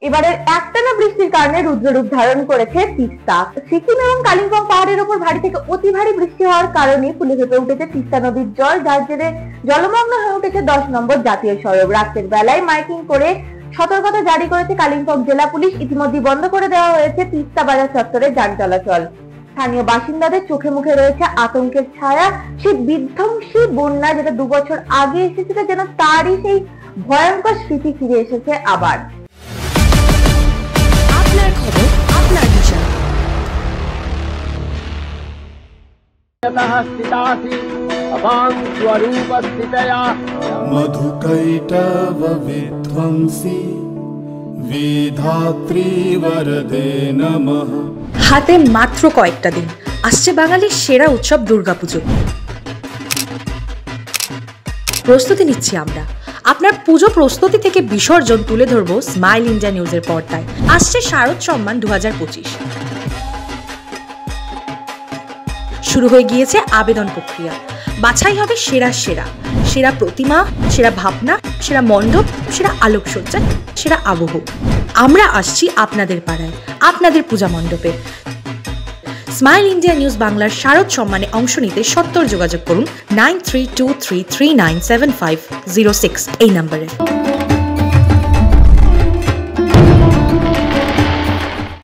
এবারের একটানা বৃষ্টির কারণে রুদ্ররূপ ধারণ করেছে তিস্তা। সিকিম এবং কালিম্পং পাহাড়ের উপর ভারী থেকে অতি ভারী বৃষ্টি হওয়ার কারণে ফুলে ফেপে উঠেছে তিস্তা নদীর জল, যার জেরে জলমগ্ন হয়ে উঠেছে 10 নম্বর জাতীয় সড়ক। রাতের বেলায় মাইকিং করে সতর্কতা জারি করেছে কালিম্পং জেলা পুলিশ। ইতিমধ্যে বন্ধ করে দেওয়া হয়েছে তিস্তা বাজার চত্বরে যান চলাচল। স্থানীয় বাসিন্দাদের চোখে মুখে রয়েছে আতঙ্কের ছায়া। সেই বিধ্বংসী বন্যা যেটা 2 বছর আগে এসেছিল, যেন তারই সেই ভয়ঙ্কর স্মৃতি ফিরে এসেছে আবার। আপনার খবর, আপনার দিশা। মধুকৈটব বিধ্বংসী বিধাত্রী বরদে নমঃ। হাতে মাত্র কয়েকটা দিন, আসছে বাঙালির সেরা উৎসব দুর্গাপুজো। প্রস্তুতি নিচ্ছি আমরা। আপনার পুজো প্রস্তুতি থেকে বিসর্জন তুলে ধরবো স্মাইল ইন্ডিয়া নিউজের পর্দায়। আসছে শারদ সম্মান 2025। শুরু হয়ে গিয়েছে আবেদন প্রক্রিয়া। বাছাই হবে সেরা সেরা সেরা প্রতিমা, সেরা ভাবনা, সেরা মণ্ডপ, সেরা আলোকসজ্জা, সেরা আবহ। আমরা আসছি আপনাদের পাড়ায়, আপনাদের পূজা মণ্ডপে। স্মাইল ইন্ডিয়া নিউজ বাংলার শারদ সম্মানে অংশ নিতে সত্তর যোগাযোগ করুন 9323397506 এই নম্বরে।